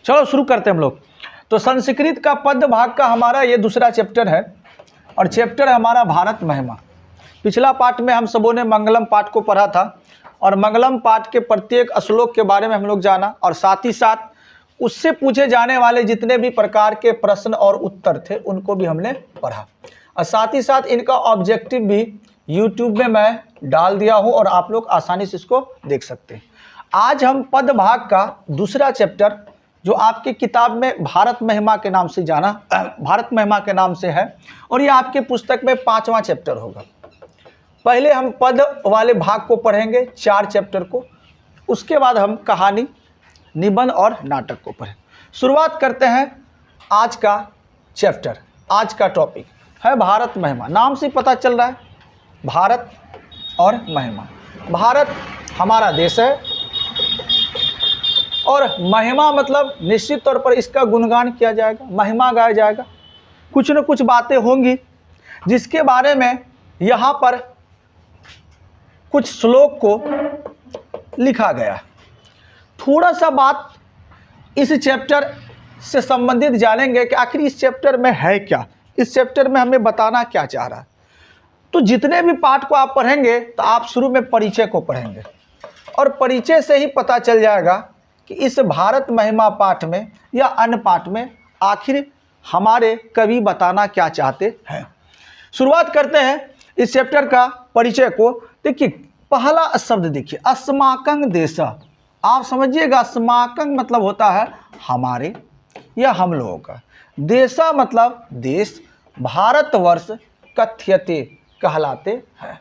चलो शुरू करते हैं हम लोग। तो संस्कृत का पद भाग का हमारा ये दूसरा चैप्टर है और चैप्टर है हमारा भारत महिमा। पिछला पाठ में हम सबों ने मंगलम पाठ को पढ़ा था और मंगलम पाठ के प्रत्येक श्लोक के बारे में हम लोग जाना और साथ ही साथ उससे पूछे जाने वाले जितने भी प्रकार के प्रश्न और उत्तर थे उनको भी हमने पढ़ा और साथ ही साथ इनका ऑब्जेक्टिव भी यूट्यूब में मैं डाल दिया हूँ और आप लोग आसानी से इसको देख सकते हैं। आज हम पद भाग का दूसरा चैप्टर जो आपकी किताब में भारत महिमा के नाम से भारत महिमा के नाम से है और ये आपके पुस्तक में 5वां चैप्टर होगा। पहले हम पद वाले भाग को पढ़ेंगे 4 चैप्टर को, उसके बाद हम कहानी, निबंध और नाटक को पढ़ें। शुरुआत करते हैं आज का चैप्टर। आज का टॉपिक है भारत महिमा। नाम से पता चल रहा है भारत और महिमा। भारत हमारा देश है और महिमा मतलब निश्चित तौर पर इसका गुणगान किया जाएगा, महिमा गाया जाएगा। कुछ न कुछ बातें होंगी जिसके बारे में यहाँ पर कुछ श्लोक को लिखा गया। थोड़ा सा बात इस चैप्टर से संबंधित जानेंगे कि आखिर इस चैप्टर में है क्या, इस चैप्टर में हमें बताना क्या चाह रहा है। तो जितने भी पाठ को आप पढ़ेंगे तो आप शुरू में परिचय को पढ़ेंगे और परिचय से ही पता चल जाएगा कि इस भारत महिमा पाठ में या अन्य पाठ में आखिर हमारे कवि बताना क्या चाहते हैं। शुरुआत करते हैं इस चैप्टर का परिचय को। देखिए पहला शब्द देखिए, अस्माकं देश। आप समझिएगा अस्माकं मतलब होता है हमारे या हम लोगों का, देशा मतलब देश, भारतवर्ष कथ्यते कहलाते हैं।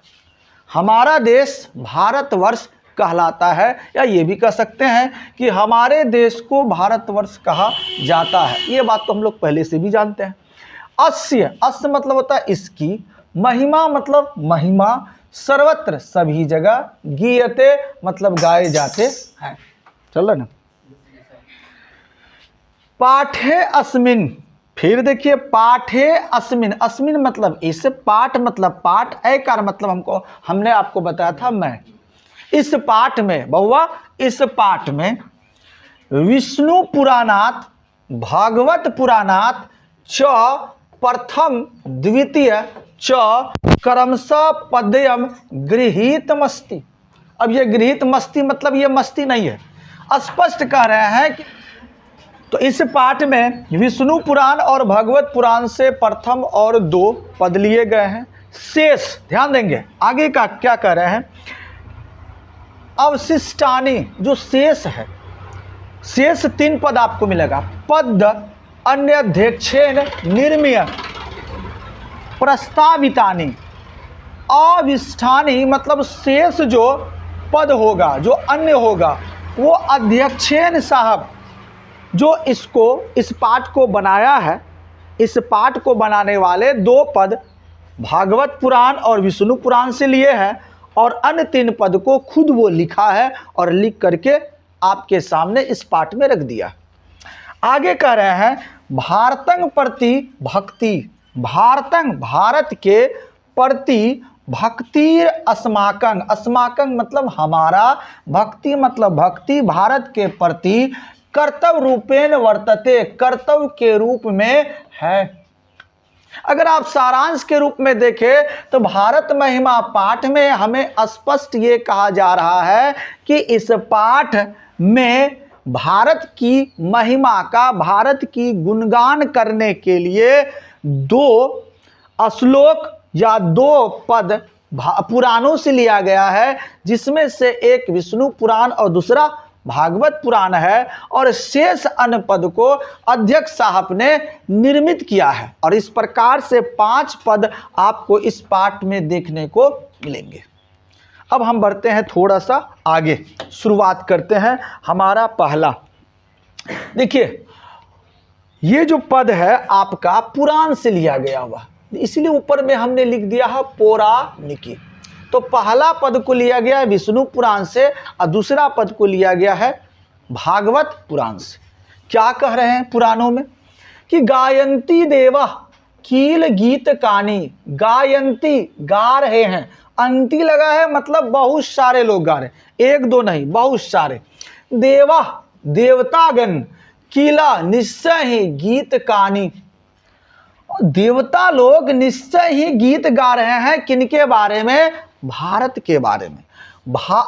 हमारा देश भारतवर्ष कहलाता है या ये भी कह सकते हैं कि हमारे देश को भारतवर्ष कहा जाता है। ये बात तो हम लोग पहले से भी जानते हैं। अस्य मतलब होता है इसकी, महिमा मतलब महिमा, सर्वत्र सभी जगह, गीयते मतलब गाए जाते हैं। चलो ना। पाठे अस्मिन, फिर देखिए पाठे अस्मिन, अस्मिन मतलब इस, पाठ मतलब पाठ, ऐकार मतलब हमने आपको बताया था मैं। इस पाठ में बहुआ, इस पाठ में विष्णु पुराणात, भागवत पुराणात च प्रथम द्वितीय च क्रमशः पद्यम गृहीतमस्ति। अब ये गृहीतमस्ति मतलब ये मस्ती नहीं है, स्पष्ट कह रहे हैं कि तो इस पाठ में विष्णु पुराण और भगवत पुराण से प्रथम और 2 पद लिए गए हैं। शेष ध्यान देंगे आगे का क्या कह रहे हैं, अवशिष्टानि जो शेष है, शेष 3 पद आपको मिलेगा। पद अन्यध्यक्षेण निर्मीय प्रस्तावितानि, अविष्ठानि मतलब शेष जो पद होगा, जो अन्य होगा, वो अध्यक्षेण साहब जो इस पाठ को बनाया है, इस पाठ को बनाने वाले 2 पद भागवत पुराण और विष्णु पुराण से लिए हैं और अन्य 3 पद को खुद वो लिखा है और लिख करके आपके सामने इस पाठ में रख दिया। आगे कह रहे हैं भारतं प्रति भक्ति, भारतं भारत के प्रति भक्ति अस्माकं, अस्माकं मतलब हमारा, भक्ति मतलब भक्ति भारत के प्रति कर्तव्य रूपेण वर्तते, कर्तव्य के रूप में है। अगर आप सारांश के रूप में देखें तो भारत महिमा पाठ में हमें स्पष्ट ये कहा जा रहा है कि इस पाठ में भारत की महिमा का, भारत की गुणगान करने के लिए 2 श्लोक या 2 पद पुराणों से लिया गया है, जिसमें से एक विष्णु पुराण और दूसरा भागवत पुराण है और शेष अन्य पद को अध्यक्ष साहब ने निर्मित किया है और इस प्रकार से 5 पद आपको इस पाठ में देखने को मिलेंगे। अब हम बढ़ते हैं थोड़ा सा आगे, शुरुआत करते हैं हमारा पहला। देखिए ये जो पद है आपका पुराण से लिया गया हुआ, इसलिए ऊपर में हमने लिख दिया है पौराणिकी। तो पहला पद को लिया गया है विष्णु पुराण से और दूसरा पद को लिया गया है भागवत पुराण से। क्या कह रहे हैं पुराणों में कि गायंती देवा कील गीत कानी, गायंती गा रहे हैं, अंती लगा है मतलब बहुत सारे लोग गा रहे हैं, 1 2 नहीं बहुत सारे। देवा देवतागण किला निश्चय ही गीत कानी। देवता लोग निश्चय ही गीत गा रहे हैं किनके बारे में? भारत के बारे में।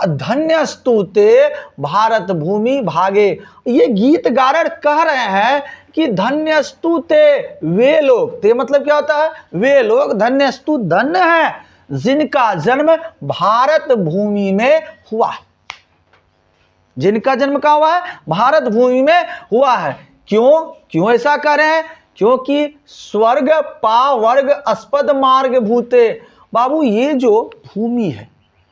धन्य स्तुते भारत भूमि भागे। ये गीत गाकर कह रहे हैं कि धन्य स्तुते वे लोग, ते मतलब क्या होता है? वे लोग, धन्य स्तु धन्य है जिनका जन्म भारत भूमि में हुआ है। जिनका जन्म कहाँ हुआ है? भारत भूमि में हुआ है। क्यों ऐसा कह रहे हैं? क्योंकि स्वर्ग पावर्ग अस्पद मार्ग भूते। बाबू, ये जो भूमि है,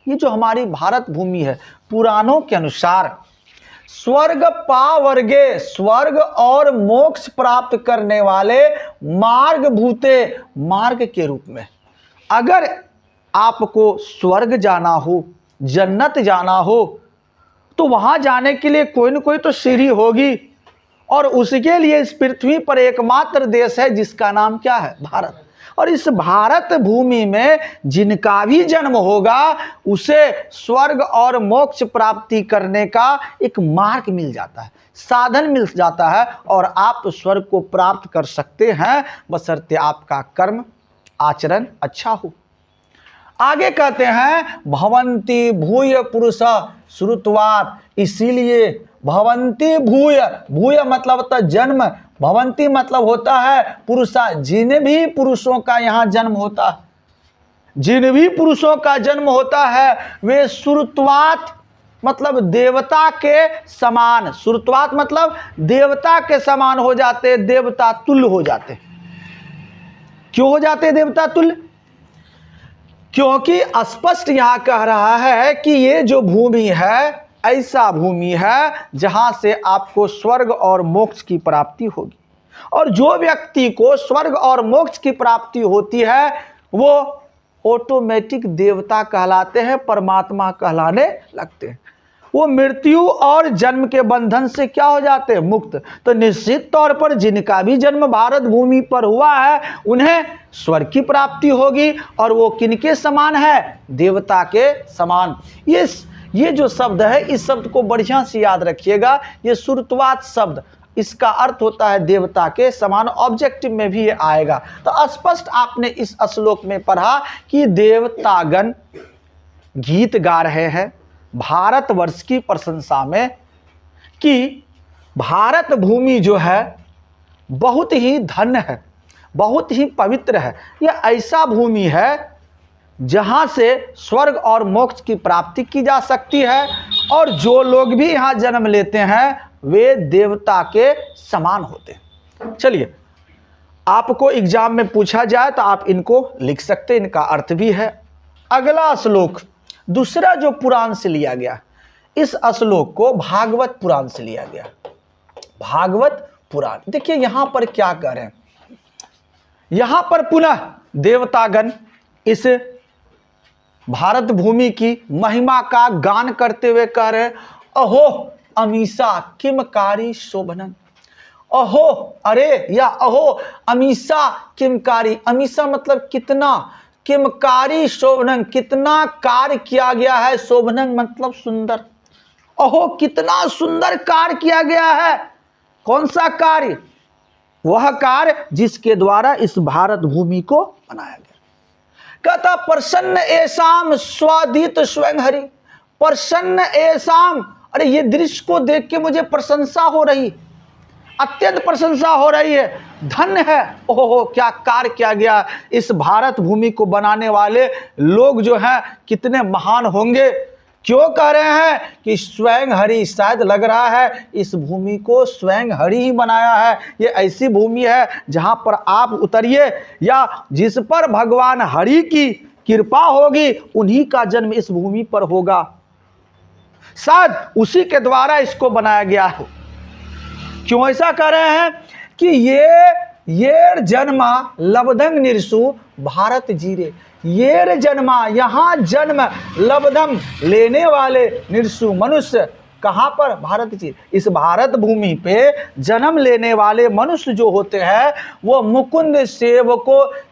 ये जो हमारी भारत भूमि है, पुराणों के अनुसार स्वर्ग पावर्गे, स्वर्ग और मोक्ष प्राप्त करने वाले मार्ग भूते, मार्ग के रूप में। अगर आपको स्वर्ग जाना हो, जन्नत जाना हो, तो वहां जाने के लिए कोई न कोई तो सीढ़ी होगी, और उसके लिए इस पृथ्वी पर एकमात्र देश है जिसका नाम क्या है? भारत। और इस भारत भूमि में जिनका भी जन्म होगा उसे स्वर्ग और मोक्ष प्राप्ति करने का एक मार्ग मिल जाता है, साधन मिल जाता है, और आप स्वर्ग को प्राप्त कर सकते हैं बशर्ते आपका कर्म आचरण अच्छा हो। आगे कहते हैं भवंती भूय पुरुष श्रुतवात। इसीलिए भवंती भूय, भूय मतलब होता है जन्म, भवंती मतलब होता है पुरुषा, जिन भी पुरुषों का यहाँ जन्म होता है, जिन भी पुरुषों का जन्म होता है वे श्रुतवात मतलब देवता के समान, श्रुतवात मतलब देवता के समान हो जाते, देवता तुल्य हो जाते। क्यों हो जाते देवता तुल्य? क्योंकि स्पष्ट यहां कह रहा है कि ये जो भूमि है ऐसा भूमि है जहां से आपको स्वर्ग और मोक्ष की प्राप्ति होगी, और जो व्यक्ति को स्वर्ग और मोक्ष की प्राप्ति होती है वो ऑटोमेटिक देवता कहलाते हैं, परमात्मा कहलाने लगते हैं। वो मृत्यु और जन्म के बंधन से क्या हो जाते हैं? मुक्त। तो निश्चित तौर पर जिनका भी जन्म भारत भूमि पर हुआ है उन्हें स्वर्ग की प्राप्ति होगी, और वो किनके समान है? देवता के समान। ये जो शब्द है, इस शब्द को बढ़िया से याद रखिएगा। ये श्रुतवात शब्द, इसका अर्थ होता है देवता के समान। ऑब्जेक्टिव में भी ये आएगा। तो स्पष्ट आपने इस श्लोक में पढ़ा कि देवतागण गीत गा रहे हैं भारतवर्ष की प्रशंसा में कि भारत भूमि जो है बहुत ही धन्य है, बहुत ही पवित्र है। यह ऐसा भूमि है जहां से स्वर्ग और मोक्ष की प्राप्ति की जा सकती है, और जो लोग भी यहाँ जन्म लेते हैं वे देवता के समान होते हैं। चलिए, आपको एग्जाम में पूछा जाए तो आप इनको लिख सकते, इनका अर्थ भी है। अगला श्लोक दूसरा जो पुराण से लिया गया, इस श्लोक को भागवत पुराण से लिया गया। भागवत पुराण, देखिए यहां पर क्या कह रहे हैं। यहां पर पुनः देवतागण इस भारत भूमि की महिमा का गान करते हुए कह रहे हैं, अहो अमीषा किमकारी शोभनन। अहो, अरे या अहो अमीषा किमकारी। अमीषा मतलब कितना, किमकारी शोभनन कितना कार्य किया गया है, शोभनन मतलब सुंदर। अहो कितना सुंदर कार्य किया गया है। कौन सा कार्य? वह कार्य जिसके द्वारा इस भारत भूमि को बनाया गया। कहता प्रसन्न एसाम स्वादित स्वयं हरि। प्रसन्न एसाम, अरे ये दृश्य को देख के मुझे प्रशंसा हो रही, अत्यंत प्रशंसा हो रही है। धन्य है, ओहो क्या कार्य किया गया। इस भारत भूमि को बनाने वाले लोग जो हैं कितने महान होंगे। क्यों कह रहे हैं कि स्वयं हरि, शायद लग रहा है इस भूमि को स्वयं हरि ही बनाया है। ये ऐसी भूमि है जहां पर आप उतरिए, या जिस पर भगवान हरि की कृपा होगी उन्हीं का जन्म इस भूमि पर होगा, शायद उसी के द्वारा इसको बनाया गया हो। क्यों ऐसा कह रहे हैं कि ये जन्मा लब्धं निरसु भारत जीरे। ये जन्मा, यहाँ जन्म लब्धम लेने वाले निरसु मनुष्य, कहाँ पर? भारत जी। इस भारत भूमि पे जन्म लेने वाले मनुष्य जो होते हैं वो मुकुंद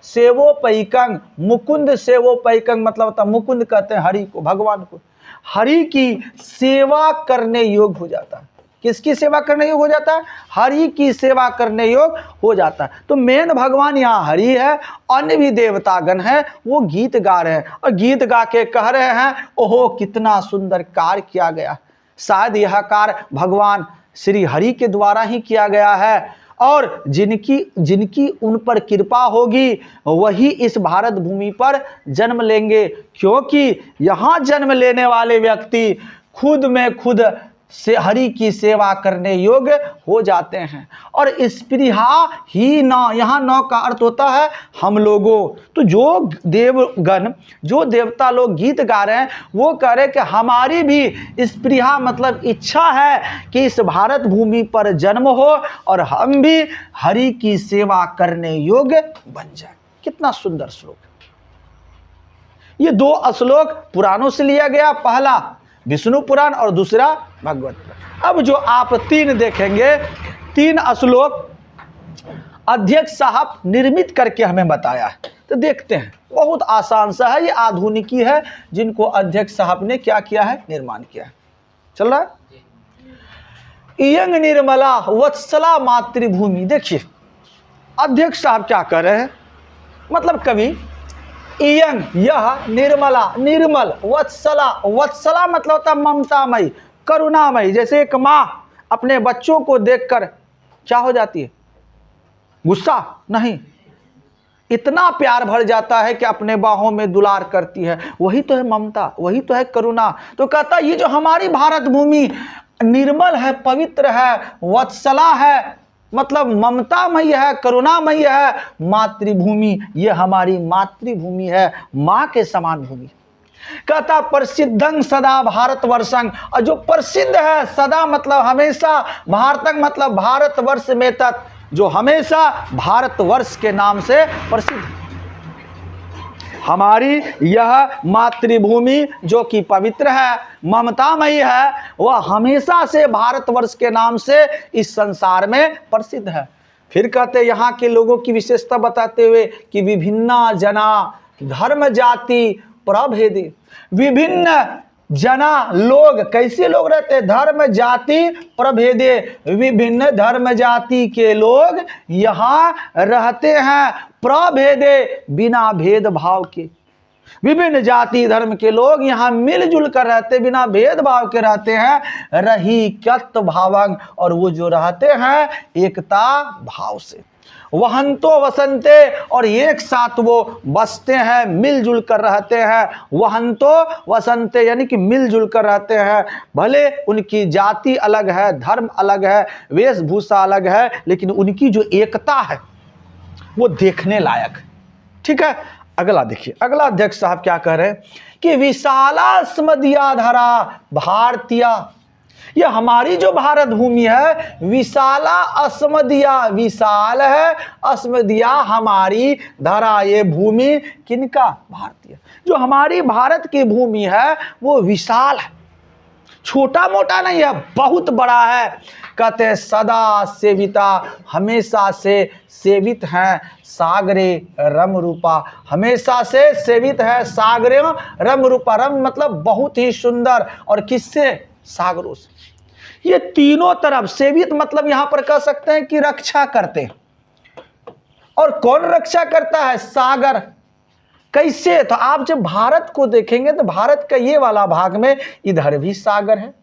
सेवोपैकंग। मुकुंद सेवोपैकंग मतलब होता है, मुकुंद कहते हैं हरि को, भगवान को। हरि की सेवा करने योग्य हो जाता है। किसकी सेवा करने योग हो जाता है? हरि की सेवा करने योग हो जाता है। तो मेन भगवान यहाँ हरि है, अन्य भी देवतागण है, वो गीत गा रहे हैं और गीत गा के कह रहे हैं ओहो कितना सुंदर कार्य किया गया। शायद यह कार्य भगवान श्री हरि के द्वारा ही किया गया है और जिनकी उन पर कृपा होगी वही इस भारत भूमि पर जन्म लेंगे, क्योंकि यहाँ जन्म लेने वाले व्यक्ति खुद में खुद से हरि की सेवा करने योग्य हो जाते हैं। और स्पृहा ही न, यहाँ न का अर्थ होता है हम लोगों। तो जो देवगण, जो देवता लोग गीत गा रहे हैं वो कह रहे हैं कि हमारी भी स्पृहा मतलब इच्छा है कि इस भारत भूमि पर जन्म हो और हम भी हरि की सेवा करने योग्य बन जाए। कितना सुंदर श्लोक। ये दो श्लोक पुराणों से लिया गया, पहला विष्णु पुराण और दूसरा भगवत पुराण। अब जो आप तीन देखेंगे, तीन श्लोक अध्यक्ष साहब निर्मित करके हमें बताया है। तो देखते हैं, बहुत आसान सा है, ये आधुनिकी है जिनको अध्यक्ष साहब ने क्या किया है, निर्माण किया है। चल रहा है। इयंग निर्मला वत्सला मातृभूमि। देखिए अध्यक्ष साहब क्या कर रहे हैं, मतलब कवि इयंग यह निर्मला निर्मल, वत्सला वत्सला मतलब होता है ममतामयी करुणामयी। जैसे एक माँ अपने बच्चों को देखकर क्या हो जाती है, गुस्सा नहीं, इतना प्यार भर जाता है कि अपने बाहों में दुलार करती है, वही तो है ममता, वही तो है करुणा। तो कहता ये जो हमारी भारत भूमि निर्मल है, पवित्र है, वत्सला है मतलब ममतामयी है, करुणामयी है, मातृभूमि ये हमारी मातृभूमि है, माँ के समान भूमि। कहता प्रसिद्धं सदा भारतवर्षं, और जो प्रसिद्ध है सदा मतलब हमेशा, भारतंग मतलब भारतवर्ष में तत्, जो हमेशा भारतवर्ष के नाम से प्रसिद्ध। हमारी यह मातृभूमि जो कि पवित्र है, ममतामयी है, वह हमेशा से भारतवर्ष के नाम से इस संसार में प्रसिद्ध है। फिर कहते यहाँ के लोगों की विशेषता बताते हुए कि विभिन्ना जना धर्म जाति प्रभेदी। विभिन्न जना लोग, कैसे लोग रहते हैं, धर्म जाति प्रभेदे, विभिन्न धर्म जाति के लोग यहाँ रहते हैं, प्रभेदे बिना भेदभाव के। विभिन्न जाति धर्म के लोग यहाँ मिलजुल कर रहते, बिना भेदभाव के रहते हैं, रही कत भावंग, और वो जो रहते हैं एकता भाव से। वहंतो वसंते, और एक साथ वो बसते हैं, मिलजुल कर रहते हैं। वहंतो वसंते यानी कि मिलजुल कर रहते हैं, भले उनकी जाति अलग है, धर्म अलग है, वेशभूषा अलग है, लेकिन उनकी जो एकता है वो देखने लायक है। ठीक है, अगला देखिए, अगला अध्यक्ष साहब क्या कह रहे हैं कि विशाला स्मदिया धरा भारतीय, ये हमारी जो भारत भूमि है विशाला अस्मदिया, विशाल है, अस्मदिया हमारी, धरा ये भूमि किनका, भारतीय। जो हमारी भारत की भूमि है वो विशाल है, छोटा मोटा नहीं है, बहुत बड़ा है। कहते हैं सदा सेविता, हमेशा से सेवित हैं, सागरे रम रूपा, हमेशा से सेवित है, सागरे रम रूपा, रम मतलब बहुत ही सुंदर, और किससे, सागरों से। ये तीनों तरफ सेवित मतलब यहां पर कह सकते हैं कि रक्षा करते हैं। और कौन रक्षा करता है, सागर। कैसे, तो आप जब भारत को देखेंगे तो भारत का ये वाला भाग में इधर भी सागर है,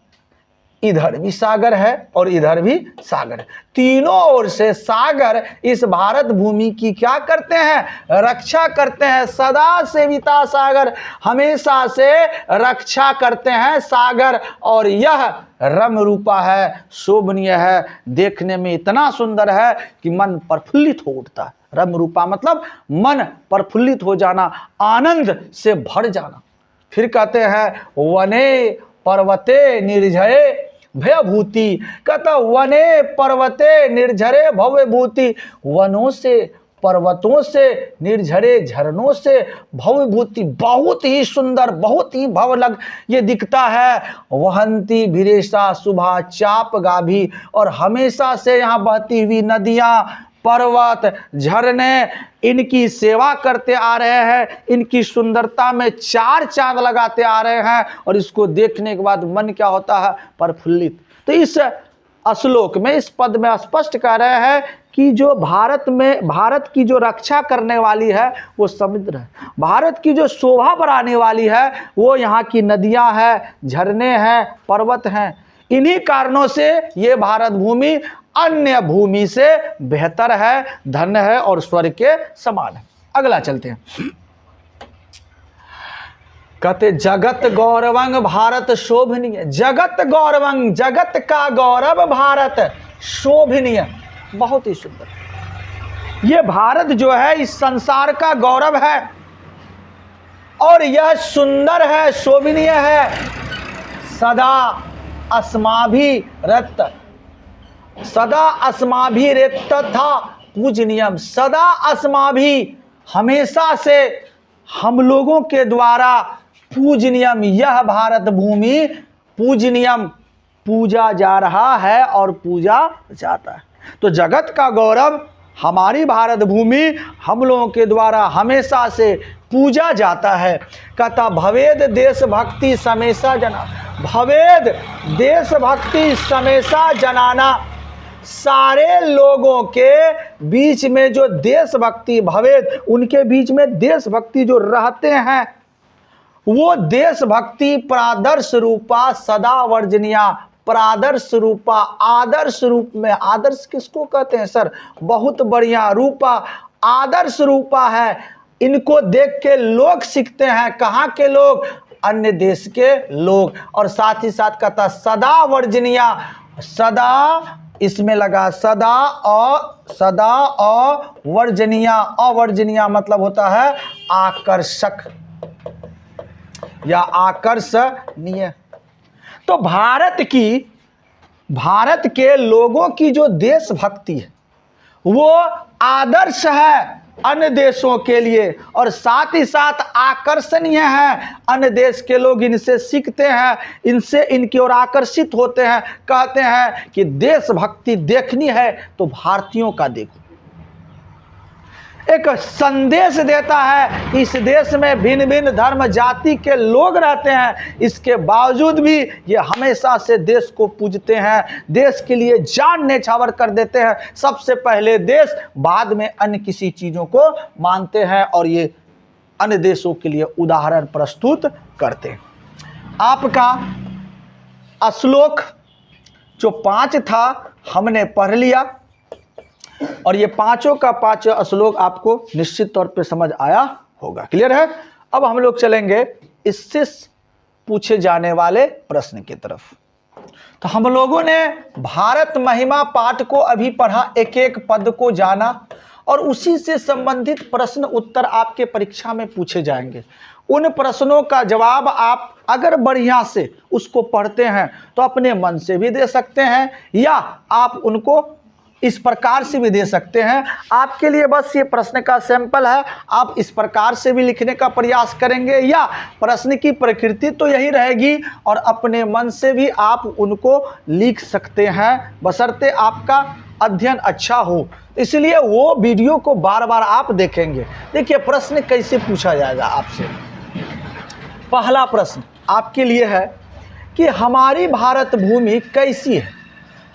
इधर भी सागर है और इधर भी सागर है, तीनों ओर से सागर इस भारत भूमि की क्या करते हैं, रक्षा करते हैं। सदा सेविता सागर, हमेशा से रक्षा करते हैं सागर, और यह रम रूपा है, शोभनीय है, देखने में इतना सुंदर है कि मन प्रफुल्लित हो उठता है। रम रूपा मतलब मन प्रफुल्लित हो जाना, आनंद से भर जाना। फिर कहते हैं वने पर्वते निर्झरे भयभूति, कहता वने पर्वते निर्झरे भवभूति, वनों से, पर्वतों से, निर्झरे झरनों से, भवभूति बहुत ही सुंदर, बहुत ही भवलग ये दिखता है। वहंती भिरेशा शुभा चाप गाभी, और हमेशा से यहाँ बहती हुई नदियाँ, पर्वत, झरने इनकी सेवा करते आ रहे हैं, इनकी सुंदरता में चार चांद लगाते आ रहे हैं, और इसको देखने के बाद मन क्या होता है, प्रफुल्लित। तो इस श्लोक में इस पद में स्पष्ट कह रहे हैं कि जो भारत की जो रक्षा करने वाली है वो समुद्र है, भारत की जो शोभा बढ़ाने वाली है वो यहाँ की नदियाँ हैं, झरने हैं, पर्वत हैं। इन्हीं कारणों से ये भारत भूमि अन्य भूमि से बेहतर है, धन्य है और स्वर्ग के समान है। अगला चलते हैं। कहते जगत गौरवंग भारत शोभनीय, जगत गौरवंग, जगत का गौरव भारत शोभनीय, बहुत ही सुंदर। ये भारत जो है इस संसार का गौरव है और यह सुंदर है, शोभनीय है। सदा अस्माभिरत, सदा अस्माभिरत था पूजनीयम, सदा अस्माभि, हमेशा से हम लोगों के द्वारा पूजनीयम, यह भारत भूमि पूजनीयम, पूजा जा रहा है और पूजा जाता है। तो जगत का गौरव हमारी भारत भूमि हम लोगों के द्वारा हमेशा से पूजा जाता है। कहता भवेद देशभक्ति समेसा जना, भवेद देशभक्ति समेसा जनाना, सारे लोगों के बीच में जो देशभक्ति भवेद, उनके बीच में देशभक्ति जो रहते हैं वो देशभक्ति प्रादर्श रूपा सदा वर्जनिया, प्रादर्श रूपा, आदर्श रूप में, आदर्श किसको कहते हैं सर? बहुत बढ़िया, रूपा आदर्श रूपा है। इनको देख के लोग सीखते हैं, कहाँ के लोग? अन्य देश के लोग। और साथ ही साथ कहता सदा वर्जनिया, सदा इसमें लगा सदा अवर्जनीय, अवर्जनीय मतलब होता है आकर्षक या आकर्षणीय। तो भारत के लोगों की जो देशभक्ति है वो आदर्श है अन्य देशों के लिए और साथ ही साथ आकर्षणीय है। अन्य देश के लोग इनसे सीखते हैं, इनसे इनकी ओर आकर्षित होते हैं। कहते हैं कि देशभक्ति देखनी है तो भारतीयों का देखो। एक संदेश देता है कि इस देश में भिन्न भिन्न धर्म जाति के लोग रहते हैं, इसके बावजूद भी ये हमेशा से देश को पूजते हैं, देश के लिए जान न्यौछावर कर देते हैं। सबसे पहले देश, बाद में अन्य किसी चीज़ों को मानते हैं और ये अन्य देशों के लिए उदाहरण प्रस्तुत करते हैं। आपका श्लोक जो 5 था हमने पढ़ लिया और ये पांचों का पांचों श्लोक आपको निश्चित तौर पे समझ आया होगा। क्लियर है? अब हम लोग चलेंगे इससे पूछे जाने वाले प्रश्न की तरफ। तो हम लोगों ने भारत महिमा पाठ को अभी पढ़ा, एक एक पद को जाना और उसी से संबंधित प्रश्न उत्तर आपके परीक्षा में पूछे जाएंगे। उन प्रश्नों का जवाब आप अगर बढ़िया से उसको पढ़ते हैं तो अपने मन से भी दे सकते हैं या आप उनको इस प्रकार से भी दे सकते हैं। आपके लिए बस ये प्रश्न का सैंपल है, आप इस प्रकार से भी लिखने का प्रयास करेंगे या प्रश्न की प्रकृति तो यही रहेगी और अपने मन से भी आप उनको लिख सकते हैं, बशर्ते आपका अध्ययन अच्छा हो। इसलिए वो वीडियो को बार बार आप देखेंगे। देखिए प्रश्न कैसे पूछा जाएगा आपसे। पहला प्रश्न आपके लिए है कि हमारी भारत भूमि कैसी है?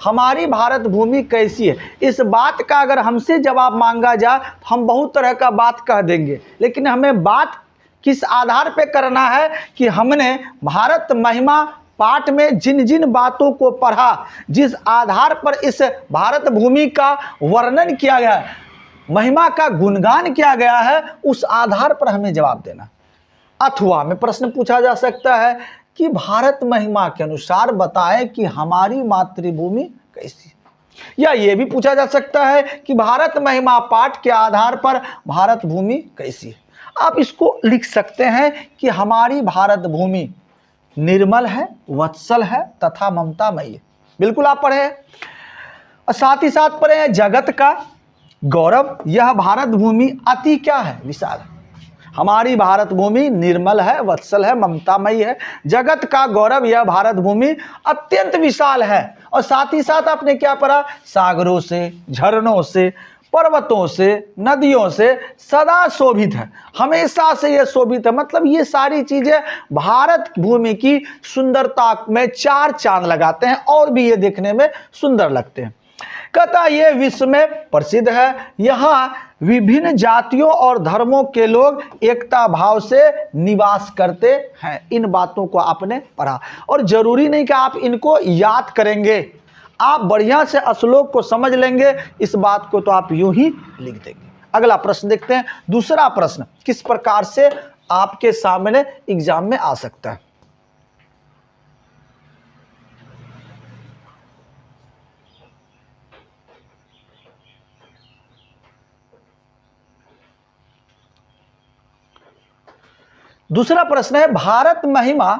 हमारी भारत भूमि कैसी है? इस बात का अगर हमसे जवाब मांगा जाए तो हम बहुत तरह का बात कह देंगे, लेकिन हमें बात किस आधार पे करना है कि हमने भारत महिमा पाठ में जिन जिन बातों को पढ़ा, जिस आधार पर इस भारत भूमि का वर्णन किया गया है, महिमा का गुणगान किया गया है, उस आधार पर हमें जवाब देना। अथवा में प्रश्न पूछा जा सकता है कि भारत महिमा के अनुसार बताएं कि हमारी मातृभूमि कैसी है, या ये भी पूछा जा सकता है कि भारत महिमा पाठ के आधार पर भारत भूमि कैसी है। आप इसको लिख सकते हैं कि हमारी भारत भूमि निर्मल है, वत्सल है तथा ममतामयी है। बिल्कुल आप पढ़े हैं। और साथ ही साथ पढ़े हैं जगत का गौरव, यह भारत भूमि अति क्या है? विशाल है। हमारी भारत भूमि निर्मल है, वत्सल है, ममतामयी है। जगत का गौरव, यह भारत भूमि अत्यंत विशाल है। और साथ ही साथ आपने क्या पढ़ा? सागरों से, झरनों से, पर्वतों से, नदियों से सदा शोभित है, हमेशा से ये शोभित है। मतलब ये सारी चीजें भारत भूमि की सुंदरता में चार चांद लगाते हैं और भी ये देखने में सुंदर लगते हैं। कहता ये विश्व में प्रसिद्ध है, यहाँ विभिन्न जातियों और धर्मों के लोग एकता भाव से निवास करते हैं। इन बातों को आपने पढ़ा और जरूरी नहीं कि आप इनको याद करेंगे, आप बढ़िया से श्लोक को समझ लेंगे, इस बात को तो आप यूं ही लिख देंगे। अगला प्रश्न देखते हैं। दूसरा प्रश्न किस प्रकार से आपके सामने एग्जाम में आ सकता है। दूसरा प्रश्न है भारत महिमा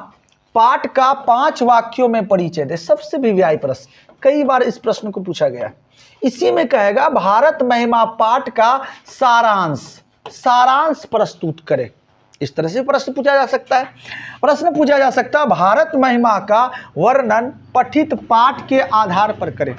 पाठ का 5 वाक्यों में परिचय दे। सबसे विव्याय प्रश्न, कई बार इस प्रश्न को पूछा गया है। इसी में कहेगा भारत महिमा पाठ का सारांश प्रस्तुत करे। इस तरह से प्रश्न पूछा जा सकता है। प्रश्न पूछा जा सकता है भारत महिमा का वर्णन पठित पाठ के आधार पर करे।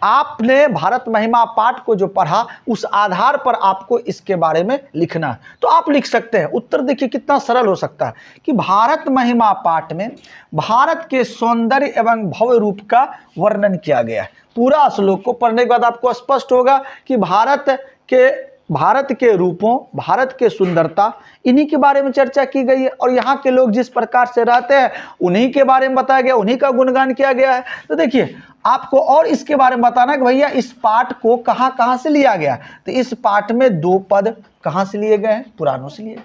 आपने भारत महिमा पाठ को जो पढ़ा उस आधार पर आपको इसके बारे में लिखना है, तो आप लिख सकते हैं। उत्तर देखिए कितना सरल हो सकता है कि भारत महिमा पाठ में भारत के सौंदर्य एवं भव्य रूप का वर्णन किया गया है। पूरा श्लोक को पढ़ने के बाद आपको स्पष्ट होगा कि भारत के रूपों, भारत के सुंदरता, इन्हीं के बारे में चर्चा की गई है और यहाँ के लोग जिस प्रकार से रहते हैं उन्हीं के बारे में बताया गया, उन्हीं का गुणगान किया गया है। तो देखिए आपको और इसके बारे में बताना कि भैया इस पाठ को कहाँ कहाँ से लिया गया। तो इस पाठ में 2 पद कहाँ से लिए गए हैं, पुराणों से लिए,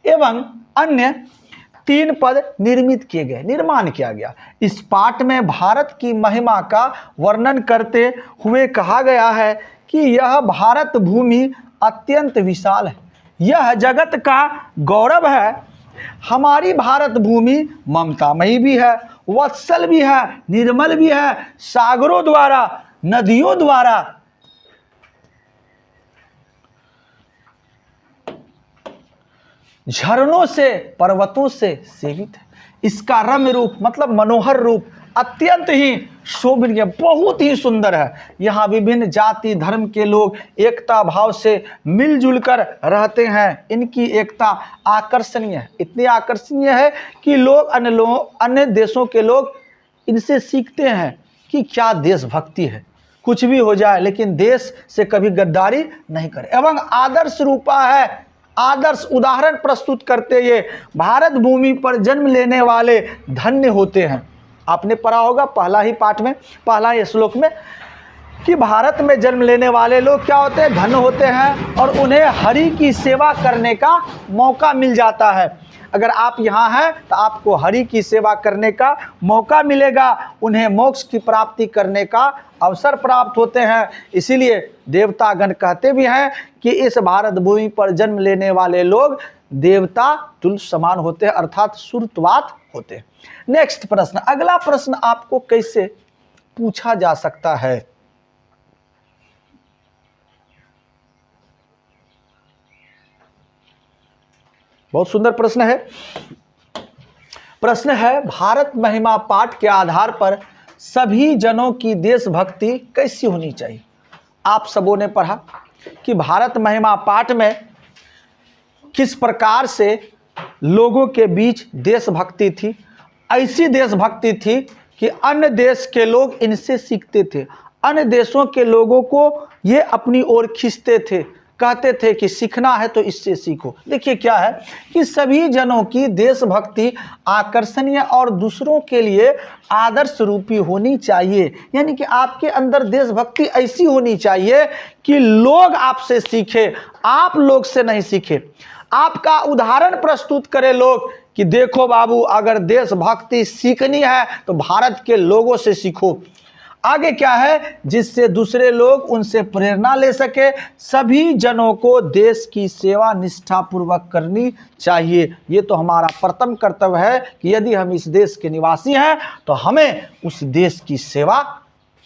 एवं अन्य 3 पद निर्मित किए गए, निर्माण किया गया। इस पाठ में भारत की महिमा का वर्णन करते हुए कहा गया है कि यह भारत भूमि अत्यंत विशाल है, यह जगत का गौरव है। हमारी भारत भूमि ममतामयी भी है, वत्सल भी है, निर्मल भी है, सागरों द्वारा, नदियों द्वारा, झरनों से, पर्वतों से सेवित है। इसका रम्य रूप मतलब मनोहर रूप अत्यंत ही शोभनीय, बहुत ही सुंदर है। यहाँ विभिन्न जाति धर्म के लोग एकता भाव से मिलजुल कर रहते हैं। इनकी एकता आकर्षणीय है, इतनी आकर्षणीय है कि लोग अन्य देशों के लोग इनसे सीखते हैं कि क्या देशभक्ति है। कुछ भी हो जाए लेकिन देश से कभी गद्दारी नहीं करे, एवं आदर्श रूपा है। आदर्श उदाहरण प्रस्तुत करते ये भारत भूमि पर जन्म लेने वाले धन्य होते हैं। आपने पढ़ा होगा पहला ही पाठ में, पहला ही श्लोक में कि भारत में जन्म लेने वाले लोग क्या होते हैं, धन्य होते हैं और उन्हें हरि की सेवा करने का मौका मिल जाता है। अगर आप यहाँ हैं तो आपको हरि की सेवा करने का मौका मिलेगा, उन्हें मोक्ष की प्राप्ति करने का अवसर प्राप्त होते हैं। इसीलिए देवतागण कहते भी हैं कि इस भारत भूमि पर जन्म लेने वाले लोग देवता तुल्य समान होते हैं, अर्थात सुरत्वात होते हैं। नेक्स्ट प्रश्न, अगला प्रश्न आपको कैसे पूछा जा सकता है। बहुत सुंदर प्रश्न है। प्रश्न है भारत महिमा पाठ के आधार पर सभी जनों की देशभक्ति कैसी होनी चाहिए। आप सबों ने पढ़ा कि भारत महिमा पाठ में किस प्रकार से लोगों के बीच देशभक्ति थी। ऐसी देशभक्ति थी कि अन्य देश के लोग इनसे सीखते थे, अन्य देशों के लोगों को ये अपनी ओर खींचते थे, कहते थे कि सीखना है तो इससे सीखो। देखिए क्या है कि सभी जनों की देशभक्ति आकर्षणीय और दूसरों के लिए आदर्श रूपी होनी चाहिए। यानी कि आपके अंदर देशभक्ति ऐसी होनी चाहिए कि लोग आपसे सीखे, आप लोग से नहीं सीखे। आपका उदाहरण प्रस्तुत करें लोग कि देखो बाबू, अगर देशभक्ति सीखनी है तो भारत के लोगों से सीखो। आगे क्या है, जिससे दूसरे लोग उनसे प्रेरणा ले सके। सभी जनों को देश की सेवा निष्ठापूर्वक करनी चाहिए। ये तो हमारा प्रथम कर्तव्य है कि यदि हम इस देश के निवासी हैं तो हमें उस देश की सेवा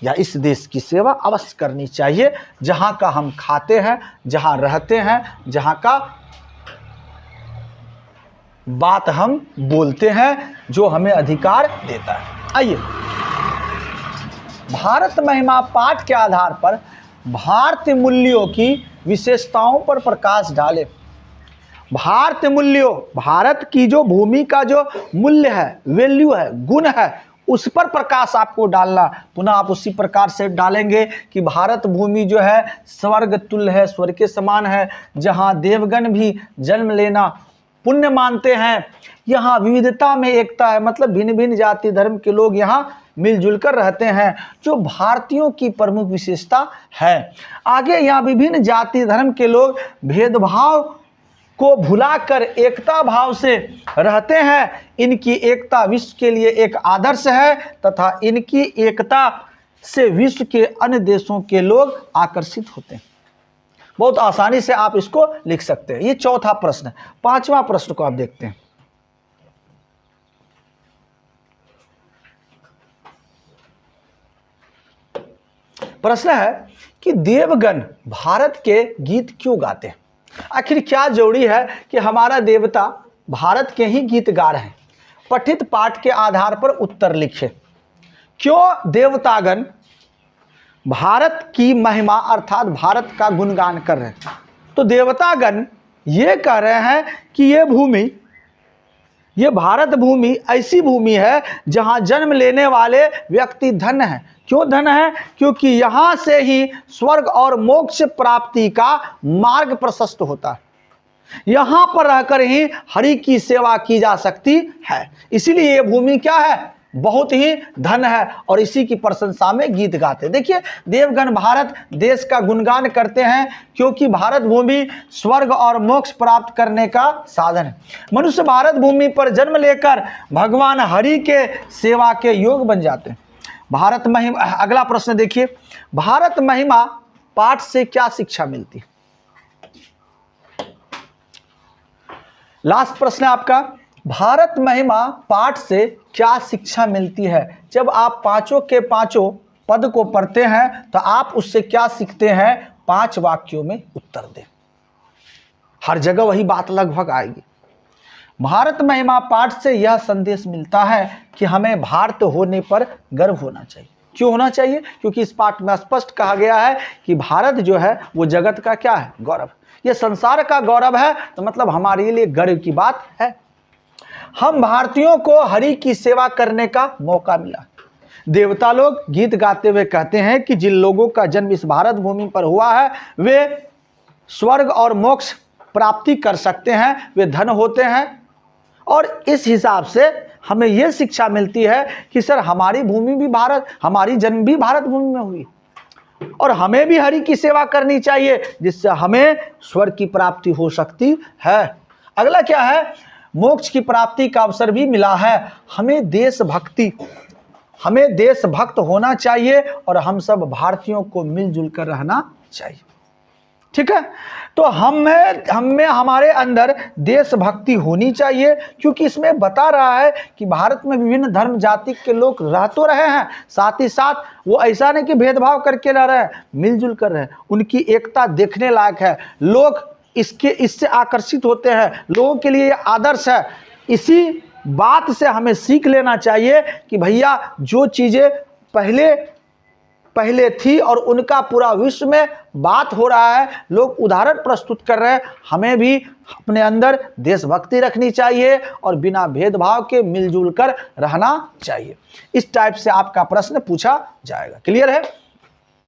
या इस देश की सेवा अवश्य करनी चाहिए, जहाँ का हम खाते हैं, जहाँ रहते हैं, जहाँ का बात हम बोलते हैं, जो हमें अधिकार देता है। आइए, भारत महिमा पाठ के आधार पर भारतीय मूल्यों की विशेषताओं पर प्रकाश डाले। भारतीय मूल्यों, भारत की जो भूमि का जो मूल्य है, वैल्यू है, गुण है, उस पर प्रकाश आपको डालना। पुनः आप उसी प्रकार से डालेंगे कि भारत भूमि जो है स्वर्ग तुल्य है, स्वर्ग के समान है, जहाँ देवगण भी जन्म लेना पुण्य मानते हैं। यहाँ विविधता में एकता है, मतलब भिन्न भिन्न जाति धर्म के लोग यहाँ मिलजुल कर रहते हैं, जो भारतीयों की प्रमुख विशेषता है। आगे यहाँ विभिन्न जाति धर्म के लोग भेदभाव को भुलाकर एकता भाव से रहते हैं। इनकी एकता विश्व के लिए एक आदर्श है तथा इनकी एकता से विश्व के अन्य देशों के लोग आकर्षित होते हैं। बहुत आसानी से आप इसको लिख सकते हैं। ये चौथा प्रश्न है। पांचवा प्रश्न को आप देखते हैं। प्रश्न है कि देवगण भारत के गीत क्यों गाते हैं? आखिर क्या जरूरी है कि हमारा देवता भारत के ही गीत गा रहे हैं? पठित पाठ के आधार पर उत्तर लिखे। क्यों देवतागण भारत की महिमा अर्थात भारत का गुणगान कर रहे हैं? तो देवतागण ये कह रहे हैं कि ये भूमि, ये भारत भूमि ऐसी भूमि है जहां जन्म लेने वाले व्यक्ति धन्य है। क्यों धन्य है? क्योंकि यहां से ही स्वर्ग और मोक्ष प्राप्ति का मार्ग प्रशस्त होता है। यहां पर रहकर ही हरि की सेवा की जा सकती है। इसीलिए ये भूमि क्या है? बहुत ही धन्य है और इसी की प्रशंसा में गीत गाते हैं। देखिए, देवगण भारत देश का गुणगान करते हैं क्योंकि भारत भूमि स्वर्ग और मोक्ष प्राप्त करने का साधन है। मनुष्य भारत भूमि पर जन्म लेकर भगवान हरि के सेवा के योग बन जाते हैं। भारत महिमा, अगला प्रश्न देखिए, भारत महिमा पाठ से क्या शिक्षा मिलती है? लास्ट प्रश्न है आपका, भारत महिमा पाठ से क्या शिक्षा मिलती है? जब आप पांचों के पांचों पद को पढ़ते हैं तो आप उससे क्या सीखते हैं? 5 वाक्यों में उत्तर दें। हर जगह वही बात लगभग आएगी। भारत महिमा पाठ से यह संदेश मिलता है कि हमें भारत होने पर गर्व होना चाहिए। क्यों होना चाहिए? क्योंकि इस पाठ में स्पष्ट कहा गया है कि भारत जो है वो जगत का क्या है? गौरव। ये संसार का गौरव है, तो मतलब हमारे लिए गर्व की बात है। हम भारतीयों को हरि की सेवा करने का मौका मिला। देवता लोग गीत गाते हुए कहते हैं कि जिन लोगों का जन्म इस भारत भूमि पर हुआ है वे स्वर्ग और मोक्ष प्राप्ति कर सकते हैं, वे धन होते हैं। और इस हिसाब से हमें यह शिक्षा मिलती है कि सर हमारी भूमि भी भारत, हमारी जन्म भी भारत भूमि में हुई और हमें भी हरि की सेवा करनी चाहिए, जिससे हमें स्वर्ग की प्राप्ति हो सकती है। अगला क्या है? मोक्ष की प्राप्ति का अवसर भी मिला है। हमें देशभक्त होना चाहिए और हम सब भारतीयों को मिलजुल कर रहना चाहिए। ठीक है, तो हमें हमारे अंदर देशभक्ति होनी चाहिए, क्योंकि इसमें बता रहा है कि भारत में विभिन्न धर्म जाति के लोग रह तो रहे हैं, साथ ही साथ वो ऐसा नहीं कि भेदभाव करके रह रहे हैं, मिलजुल कर रहे हैं। उनकी एकता देखने लायक है। लोग इससे आकर्षित होते हैं। लोगों के लिए आदर्श है। इसी बात से हमें सीख लेना चाहिए कि भैया जो चीज़ें पहले थी और उनका पूरा विश्व में बात हो रहा है, लोग उदाहरण प्रस्तुत कर रहे हैं, हमें भी अपने अंदर देशभक्ति रखनी चाहिए और बिना भेदभाव के मिलजुल कर रहना चाहिए। इस टाइप से आपका प्रश्न पूछा जाएगा। क्लियर है?